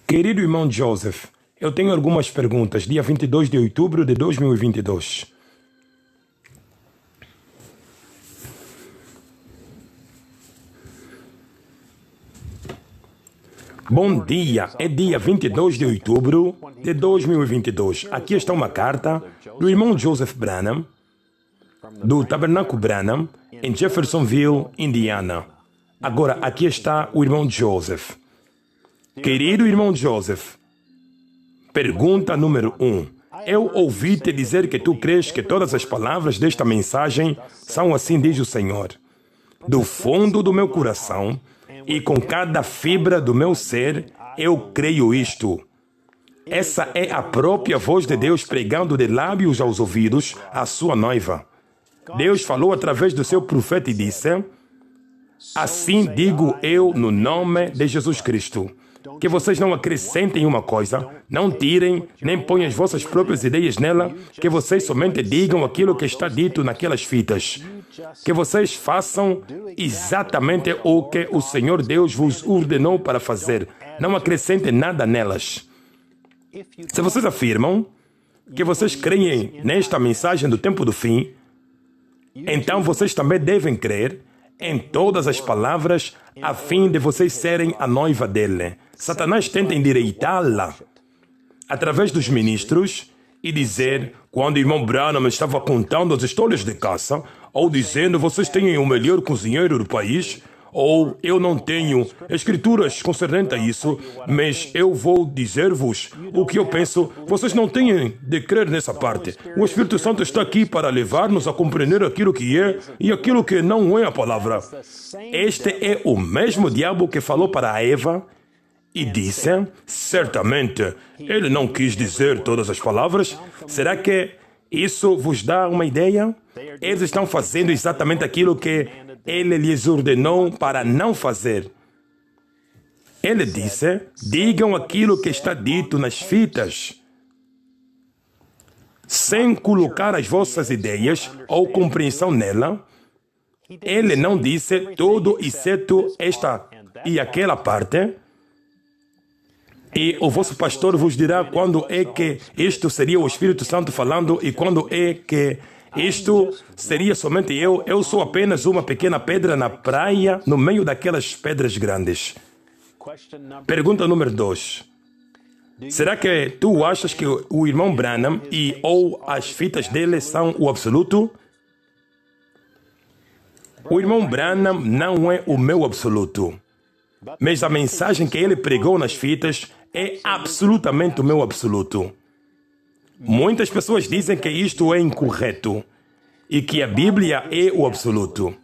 Querido irmão Joseph, eu tenho algumas perguntas. Dia 22 de outubro de 2022. Bom dia, é dia 22 de outubro de 2022. Aqui está uma carta do irmão Joseph Branham, do Tabernáculo Branham, em Jeffersonville, Indiana. Agora, aqui está o irmão Joseph. Querido irmão Joseph, pergunta número 1. Eu ouvi-te dizer que tu crês que todas as palavras desta mensagem são assim diz o Senhor. Do fundo do meu coração e com cada fibra do meu ser, eu creio isto. Essa é a própria voz de Deus pregando de lábios aos ouvidos à sua noiva. Deus falou através do seu profeta e disse: assim digo eu no nome de Jesus Cristo. Que vocês não acrescentem uma coisa, não tirem, nem ponham as vossas próprias ideias nela, que vocês somente digam aquilo que está dito naquelas fitas. Que vocês façam exatamente o que o Senhor Deus vos ordenou para fazer. Não acrescentem nada nelas. Se vocês afirmam que vocês creem nesta mensagem do tempo do fim, então vocês também devem crer em todas as palavras a fim de vocês serem a noiva dele. Satanás tenta endireitá-la através dos ministros e dizer, quando o irmão Branham estava contando as histórias de caça, ou dizendo, vocês têm o melhor cozinheiro do país, ou eu não tenho escrituras concernentes a isso, mas eu vou dizer-vos o que eu penso. Vocês não têm de crer nessa parte. O Espírito Santo está aqui para levar-nos a compreender aquilo que é e aquilo que não é a palavra. Este é o mesmo diabo que falou para Eva e disse, certamente, ele não quis dizer todas as palavras. Será que isso vos dá uma ideia? Eles estão fazendo exatamente aquilo que ele lhes ordenou para não fazer. Ele disse, digam aquilo que está dito nas fitas, sem colocar as vossas ideias ou compreensão nela. Ele não disse tudo exceto esta e aquela parte. E o vosso pastor vos dirá quando é que isto seria o Espírito Santo falando e quando é que isto seria somente eu. Eu sou apenas uma pequena pedra na praia, no meio daquelas pedras grandes. Pergunta número 2. Será que tu achas que o irmão Branham e ou as fitas dele são o absoluto? O irmão Branham não é o meu absoluto. Mas a mensagem que ele pregou nas fitas é absolutamente o meu absoluto. Muitas pessoas dizem que isto é incorreto e que a Bíblia é o absoluto.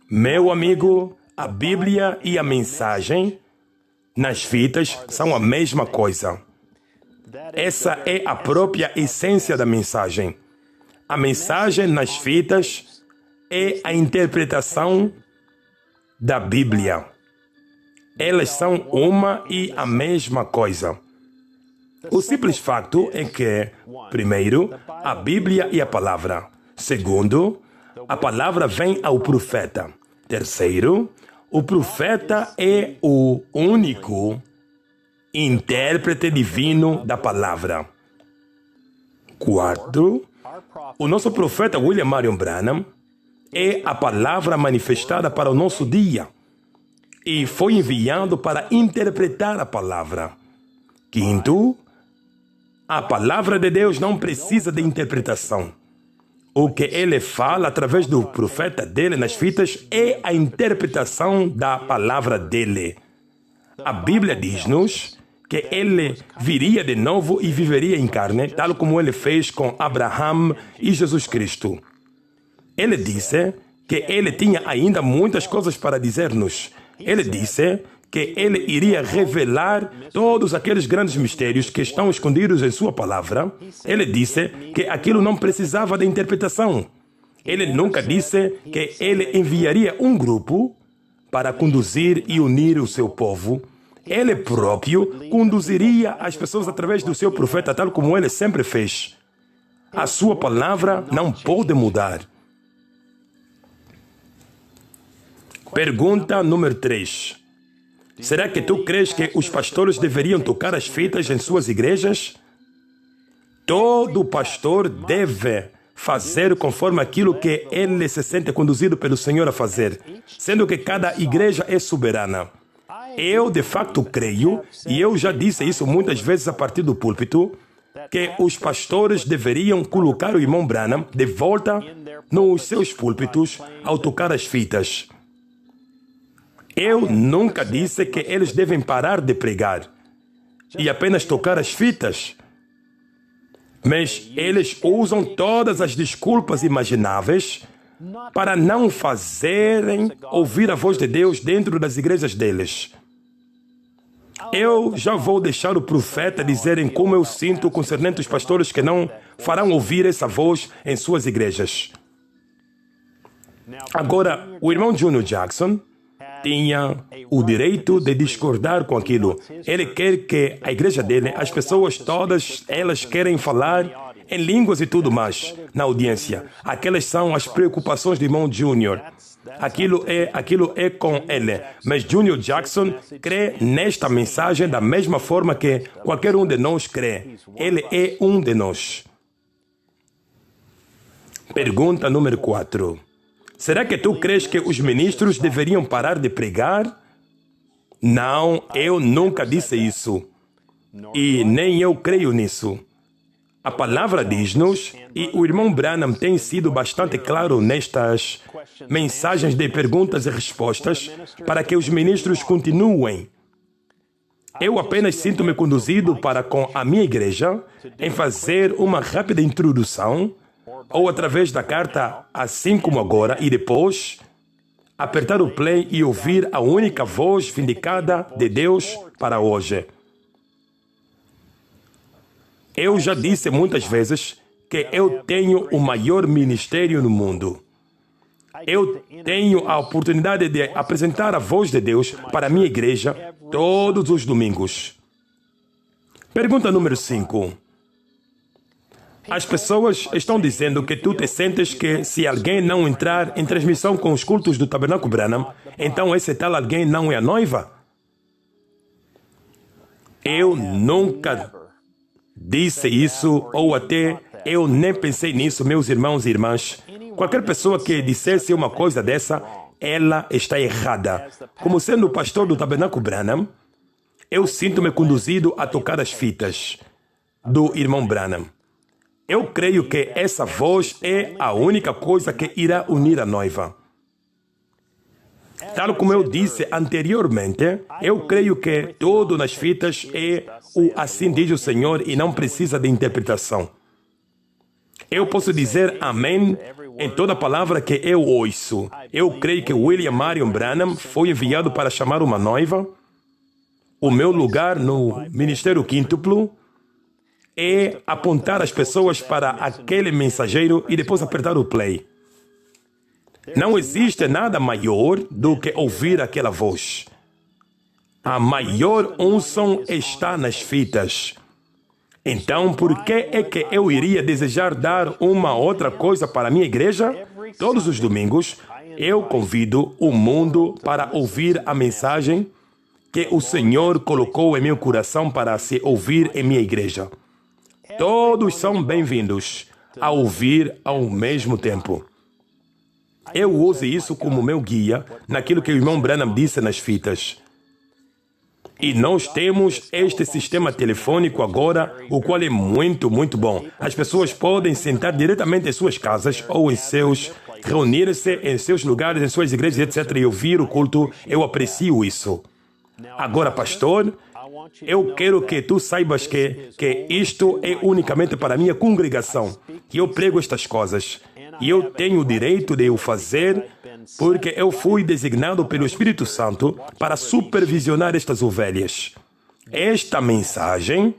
Meu amigo, a Bíblia e a mensagem nas fitas são a mesma coisa. Essa é a própria essência da mensagem. A mensagem nas fitas é a interpretação da Bíblia. Elas são uma e a mesma coisa. O simples facto é que, primeiro, a Bíblia e a palavra. Segundo, a palavra vem ao profeta. Terceiro, o profeta é o único intérprete divino da palavra. Quarto, o nosso profeta William Marion Branham é a palavra manifestada para o nosso dia e foi enviado para interpretar a palavra. Quinto, a palavra de Deus não precisa de interpretação. O que ele fala através do profeta dele nas fitas é a interpretação da palavra dele. A Bíblia diz-nos que ele viria de novo e viveria em carne, tal como ele fez com Abraão e Jesus Cristo. Ele disse que ele tinha ainda muitas coisas para dizer-nos. Ele disse que ele iria revelar todos aqueles grandes mistérios que estão escondidos em sua palavra. Ele disse que aquilo não precisava de interpretação. Ele nunca disse que ele enviaria um grupo para conduzir e unir o seu povo. Ele próprio conduziria as pessoas através do seu profeta, tal como ele sempre fez. A sua palavra não pode mudar. Pergunta número 3. Será que tu crês que os pastores deveriam tocar as fitas em suas igrejas? Todo pastor deve fazer conforme aquilo que ele se sente conduzido pelo Senhor a fazer, sendo que cada igreja é soberana. Eu, de facto, creio, e eu já disse isso muitas vezes a partir do púlpito, que os pastores deveriam colocar o irmão Branham de volta nos seus púlpitos ao tocar as fitas. Eu nunca disse que eles devem parar de pregar e apenas tocar as fitas. Mas eles usam todas as desculpas imagináveis para não fazerem ouvir a voz de Deus dentro das igrejas deles. Eu já vou deixar o profeta dizerem como eu sinto concernente os pastores que não farão ouvir essa voz em suas igrejas. Agora, o irmão Junior Jackson tinha o direito de discordar com aquilo. Ele quer que a igreja dele, as pessoas todas, elas querem falar em línguas e tudo mais na audiência. Aquelas são as preocupações do irmão Junior. Aquilo é com ele. Mas Junior Jackson crê nesta mensagem da mesma forma que qualquer um de nós crê. Ele é um de nós. Pergunta número 4. Será que tu crês que os ministros deveriam parar de pregar? Não, eu nunca disse isso. E nem eu creio nisso. A palavra diz-nos, e o irmão Branham tem sido bastante claro nestas mensagens de perguntas e respostas, para que os ministros continuem. Eu apenas sinto-me conduzido para, com a minha igreja, em fazer uma rápida introdução, ou através da carta, assim como agora, e depois apertar o play e ouvir a única voz vindicada de Deus para hoje. Eu já disse muitas vezes que eu tenho o maior ministério no mundo. Eu tenho a oportunidade de apresentar a voz de Deus para a minha igreja todos os domingos. Pergunta número 5. As pessoas estão dizendo que tu te sentes que se alguém não entrar em transmissão com os cultos do Tabernáculo Branham, então esse tal alguém não é a noiva? Eu nunca disse isso, ou até eu nem pensei nisso, meus irmãos e irmãs. Qualquer pessoa que dissesse uma coisa dessa, ela está errada. Como sendo o pastor do Tabernáculo Branham, eu sinto-me conduzido a tocar as fitas do irmão Branham. Eu creio que essa voz é a única coisa que irá unir a noiva. Tal como eu disse anteriormente, eu creio que tudo nas fitas é o assim diz o Senhor e não precisa de interpretação. Eu posso dizer amém em toda palavra que eu ouço. Eu creio que William Marion Branham foi enviado para chamar uma noiva. O meu lugar no Ministério Quíntuplo é apontar as pessoas para aquele mensageiro e depois apertar o play. Não existe nada maior do que ouvir aquela voz. A maior unção está nas fitas. Então, por que é que eu iria desejar dar uma outra coisa para a minha igreja? Todos os domingos, eu convido o mundo para ouvir a mensagem que o Senhor colocou em meu coração para se ouvir em minha igreja. Todos são bem-vindos a ouvir ao mesmo tempo. Eu uso isso como meu guia naquilo que o irmão Branham disse nas fitas. E nós temos este sistema telefônico agora, o qual é muito, muito bom. As pessoas podem sentar diretamente em suas casas ou reunir-se em seus lugares, em suas igrejas, etc. e ouvir o culto. Eu aprecio isso. Agora, pastor, eu quero que tu saibas que isto é unicamente para a minha congregação, que eu prego estas coisas. E eu tenho o direito de o fazer porque eu fui designado pelo Espírito Santo para supervisionar estas ovelhas. Esta mensagem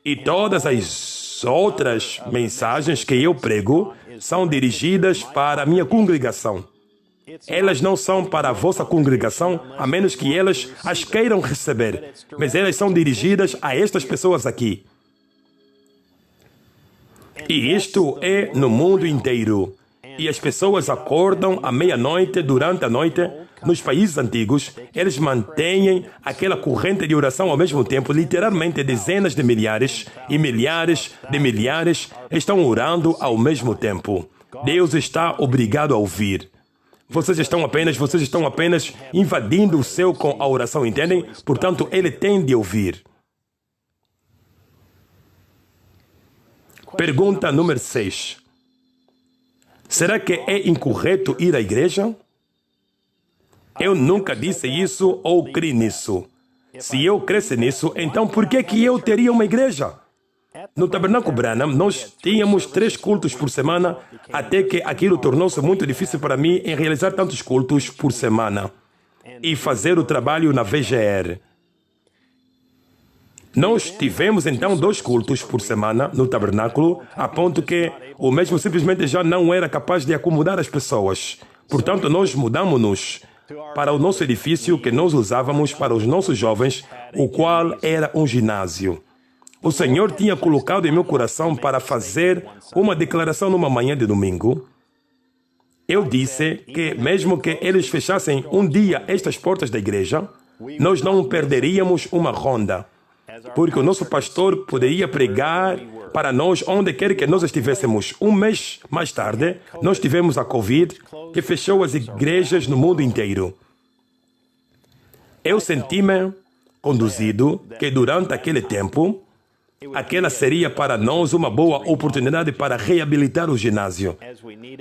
e todas as outras mensagens que eu prego são dirigidas para a minha congregação. Elas não são para a vossa congregação, a menos que elas as queiram receber. Mas elas são dirigidas a estas pessoas aqui. E isto é no mundo inteiro. e as pessoas acordam à meia-noite, durante a noite. Nos países antigos, eles mantêm aquela corrente de oração ao mesmo tempo. Literalmente, dezenas de milhares e milhares de milhares estão orando ao mesmo tempo. Deus está obrigado a ouvir. Vocês estão apenas invadindo o céu com a oração, entendem? Portanto, Ele tem de ouvir. Pergunta número 6. Será que é incorreto ir à igreja? Eu nunca disse isso ou criei nisso. Se eu cresce nisso, então por que eu teria uma igreja? No Tabernáculo Branham, nós tínhamos 3 cultos por semana, até que aquilo tornou-se muito difícil para mim em realizar tantos cultos por semana e fazer o trabalho na VGR. Nós tivemos então 2 cultos por semana no tabernáculo, a ponto que o mesmo simplesmente já não era capaz de acomodar as pessoas. Portanto, nós mudamos-nos para o nosso edifício que nós usávamos para os nossos jovens, o qual era um ginásio. O Senhor tinha colocado em meu coração para fazer uma declaração numa manhã de domingo. Eu disse que mesmo que eles fechassem um dia estas portas da igreja, nós não perderíamos uma ronda, porque o nosso pastor poderia pregar para nós onde quer que nós estivéssemos. Um mês mais tarde, nós tivemos a Covid, que fechou as igrejas no mundo inteiro. Eu senti-me conduzido que durante aquele tempo, aquela seria para nós uma boa oportunidade para reabilitar o ginásio,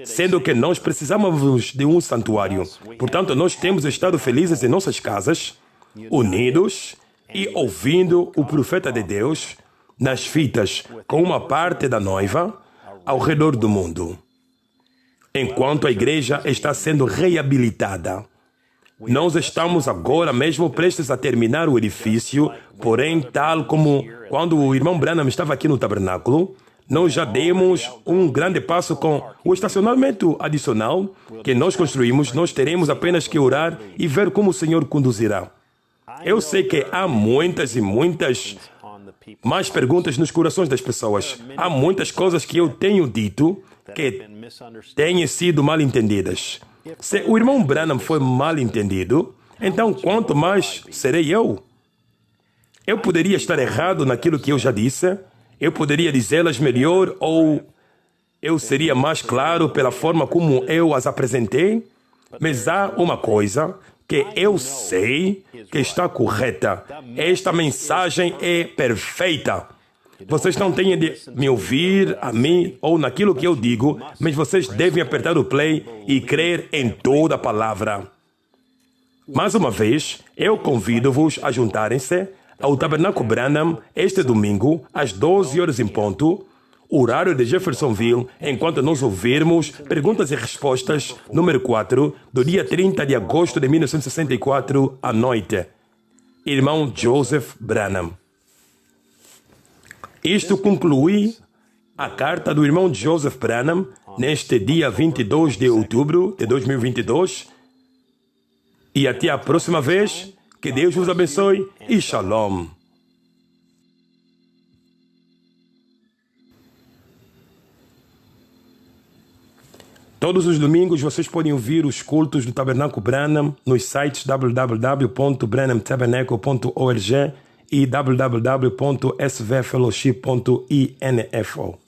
sendo que nós precisávamos de um santuário. Portanto, nós temos estado felizes em nossas casas, unidos e ouvindo o profeta de Deus nas fitas com uma parte da noiva ao redor do mundo, enquanto a igreja está sendo reabilitada. Nós estamos agora mesmo prestes a terminar o edifício, porém, tal como quando o irmão Branham estava aqui no tabernáculo, nós já demos um grande passo com o estacionamento adicional que nós construímos. Nós teremos apenas que orar e ver como o Senhor conduzirá. Eu sei que há muitas e muitas mais perguntas nos corações das pessoas. Há muitas coisas que eu tenho dito que têm sido mal entendidas. Se o irmão Branham foi mal entendido, então quanto mais serei eu? Eu poderia estar errado naquilo que eu já disse, eu poderia dizê-las melhor ou eu seria mais claro pela forma como eu as apresentei, mas há uma coisa que eu sei que está correta. Esta mensagem é perfeita. Vocês não têm de me ouvir a mim ou naquilo que eu digo, mas vocês devem apertar o play e crer em toda a palavra. Mais uma vez, eu convido-vos a juntarem-se ao Tabernáculo Branham este domingo, às 12 horas em ponto, horário de Jeffersonville, enquanto nós ouvirmos perguntas e respostas número 4, do dia 30 de agosto de 1964, à noite. Irmão Joseph Branham. Isto conclui a carta do irmão Joseph Branham neste dia 22 de outubro de 2022. E até a próxima vez, que Deus vos abençoe e Shalom. Todos os domingos vocês podem ouvir os cultos do Tabernáculo Branham nos sites www.branhamtabernacle.org e www.svfellowship.info.